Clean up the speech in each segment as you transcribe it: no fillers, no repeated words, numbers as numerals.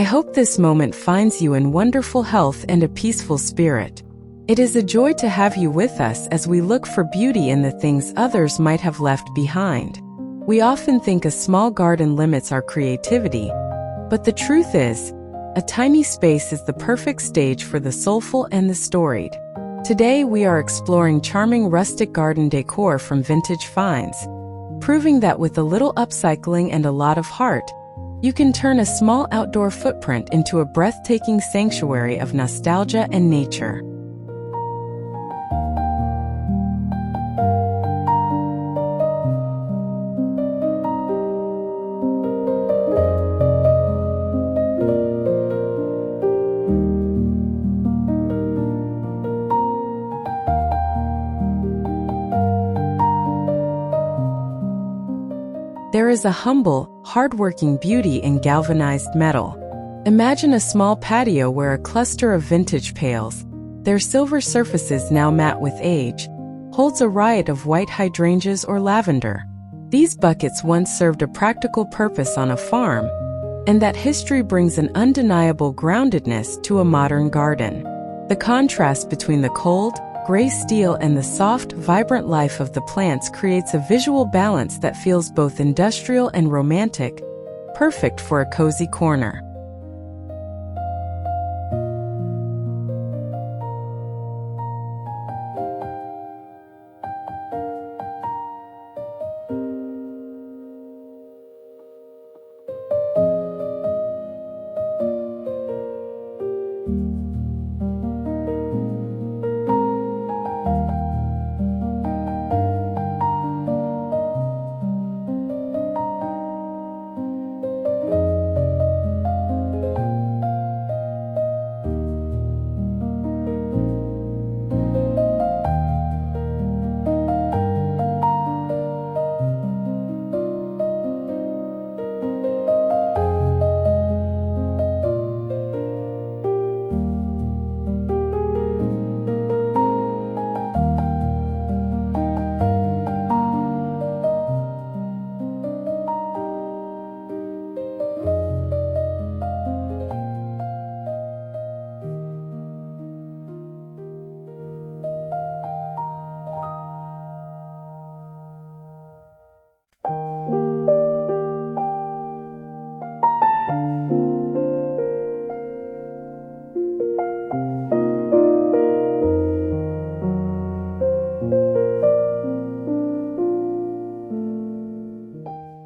hope this moment finds you in wonderful health and a peaceful spirit. It is a joy to have you with us as we look for beauty in the things others might have left behind. We often think a small garden limits our creativity, but the truth is, a tiny space is the perfect stage for the soulful and the storied. Today we are exploring charming rustic garden decor from vintage finds, proving that with a little upcycling and a lot of heart, you can turn a small outdoor footprint into a breathtaking sanctuary of nostalgia and nature. There is a humble, hard-working beauty in galvanized metal. Imagine a small patio where a cluster of vintage pails, their silver surfaces now matte with age, holds a riot of white hydrangeas or lavender. These buckets once served a practical purpose on a farm, and that history brings an undeniable groundedness to a modern garden. The contrast between the cold, gray steel and the soft, vibrant life of the plants creates a visual balance that feels both industrial and romantic, perfect for a cozy corner.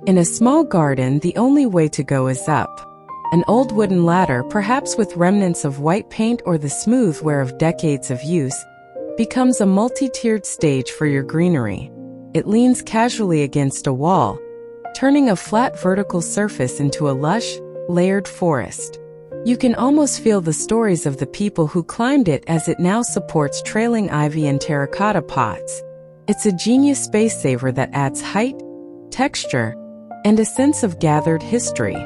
In a small garden, the only way to go is up. An old wooden ladder, perhaps with remnants of white paint or the smooth wear of decades of use, becomes a multi-tiered stage for your greenery. It leans casually against a wall, turning a flat vertical surface into a lush, layered forest. You can almost feel the stories of the people who climbed it as it now supports trailing ivy and terracotta pots. It's a genius space saver that adds height, texture, and a sense of gathered history.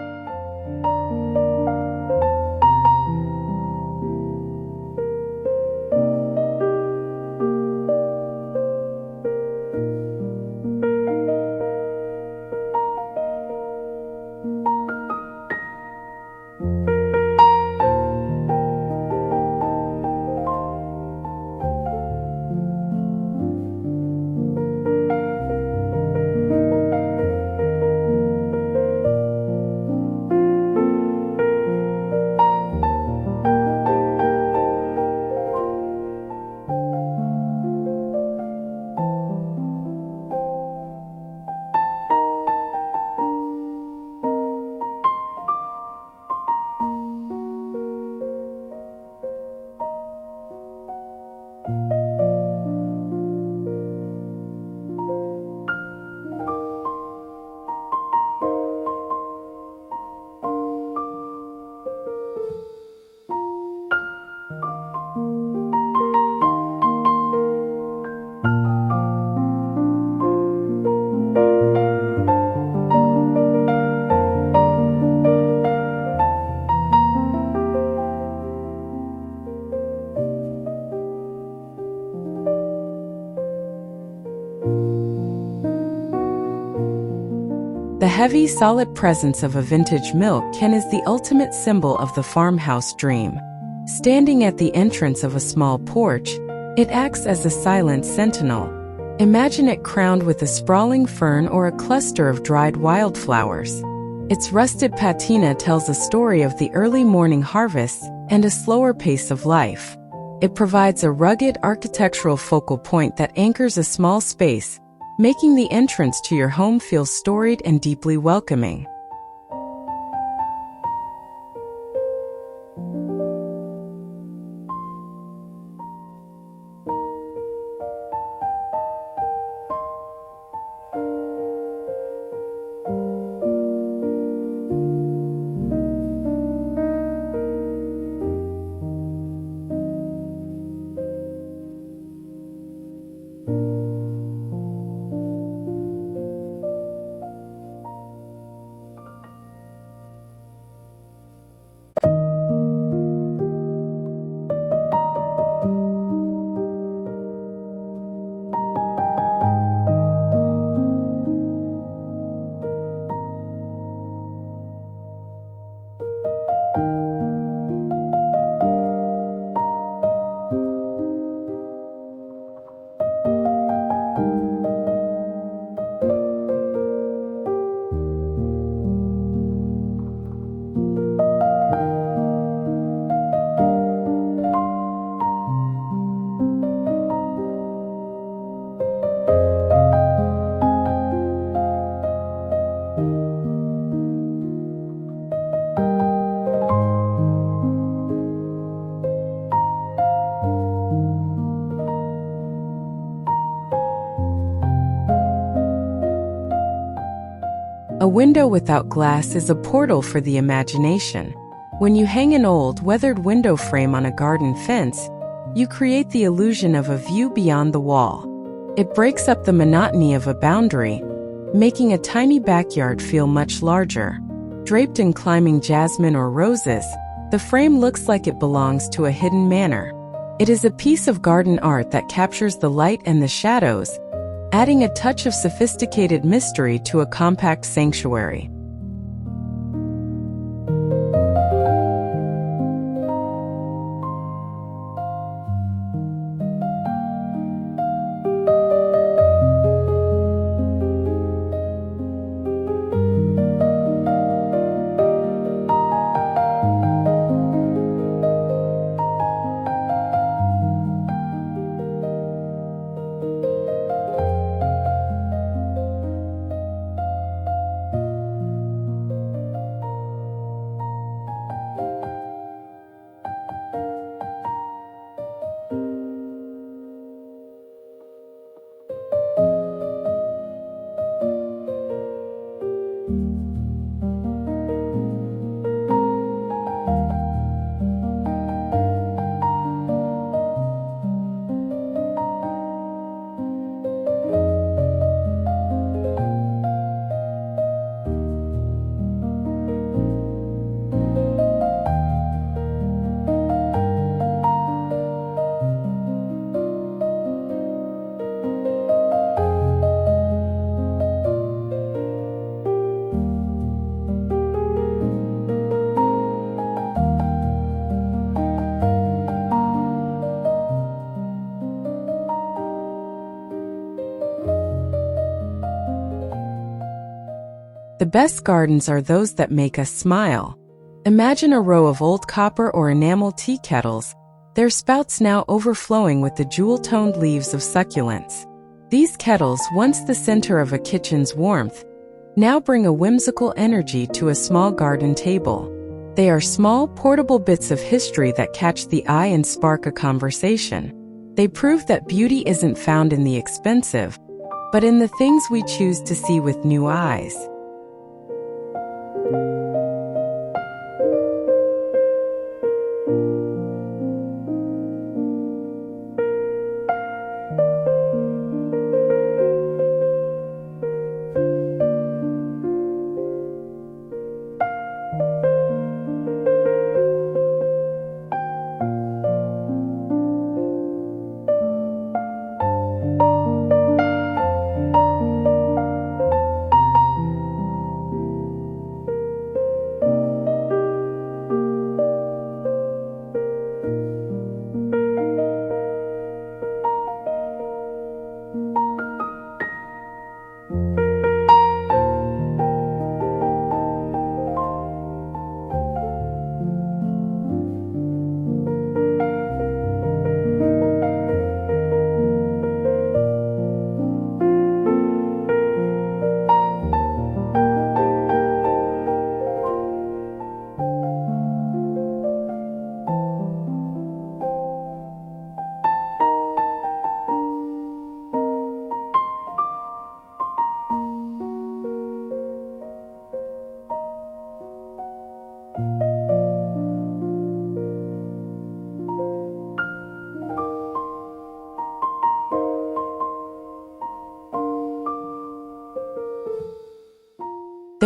The heavy, solid presence of a vintage milk can is the ultimate symbol of the farmhouse dream. Standing at the entrance of a small porch, it acts as a silent sentinel. Imagine it crowned with a sprawling fern or a cluster of dried wildflowers. Its rusted patina tells a story of the early morning harvests and a slower pace of life. It provides a rugged architectural focal point that anchors a small space, making the entrance to your home feel storied and deeply welcoming. A window without glass is a portal for the imagination. When you hang an old, weathered window frame on a garden fence, you create the illusion of a view beyond the wall. It breaks up the monotony of a boundary, making a tiny backyard feel much larger. Draped in climbing jasmine or roses, the frame looks like it belongs to a hidden manor. It is a piece of garden art that captures the light and the shadows, adding a touch of sophisticated mystery to a compact sanctuary. The best gardens are those that make us smile. Imagine a row of old copper or enamel tea kettles, their spouts now overflowing with the jewel-toned leaves of succulents. These kettles, once the center of a kitchen's warmth, now bring a whimsical energy to a small garden table. They are small, portable bits of history that catch the eye and spark a conversation. They prove that beauty isn't found in the expensive, but in the things we choose to see with new eyes.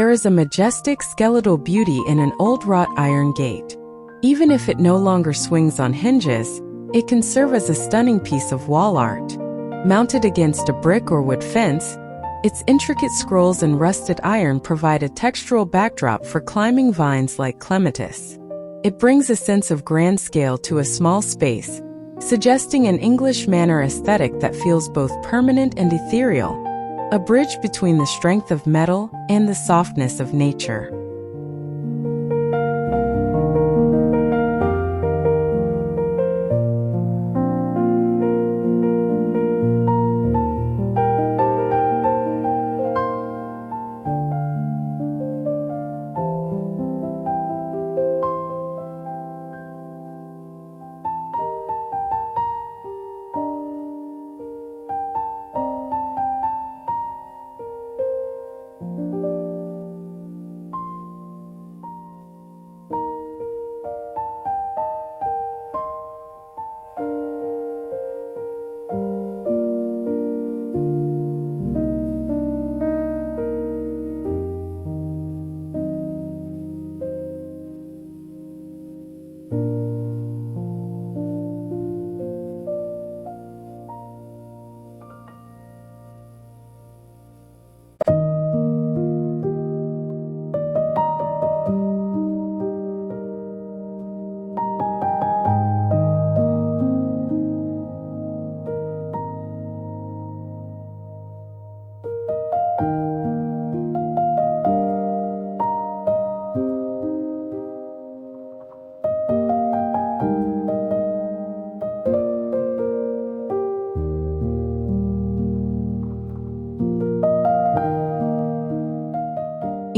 There is a majestic skeletal beauty in an old wrought iron gate. Even if it no longer swings on hinges, it can serve as a stunning piece of wall art. Mounted against a brick or wood fence, its intricate scrolls and rusted iron provide a textural backdrop for climbing vines like clematis. It brings a sense of grand scale to a small space, suggesting an English manor aesthetic that feels both permanent and ethereal, a bridge between the strength of metal and the softness of nature.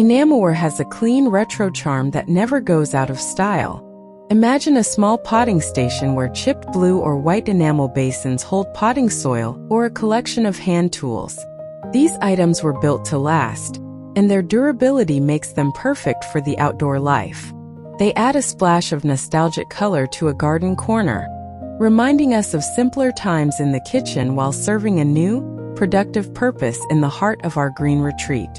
Enamelware has a clean retro charm that never goes out of style. Imagine a small potting station where chipped blue or white enamel basins hold potting soil, or a collection of hand tools. These items were built to last, and their durability makes them perfect for the outdoor life. They add a splash of nostalgic color to a garden corner, reminding us of simpler times in the kitchen while serving a new, productive purpose in the heart of our green retreat.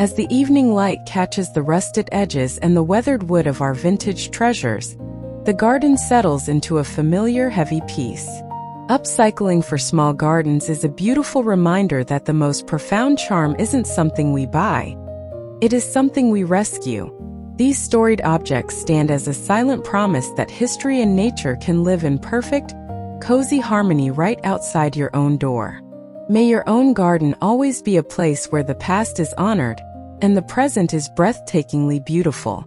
As the evening light catches the rusted edges and the weathered wood of our vintage treasures, the garden settles into a familiar, heavy peace. Upcycling for small gardens is a beautiful reminder that the most profound charm isn't something we buy. It is something we rescue. These storied objects stand as a silent promise that history and nature can live in perfect, cozy harmony right outside your own door. May your own garden always be a place where the past is honored and the present is breathtakingly beautiful.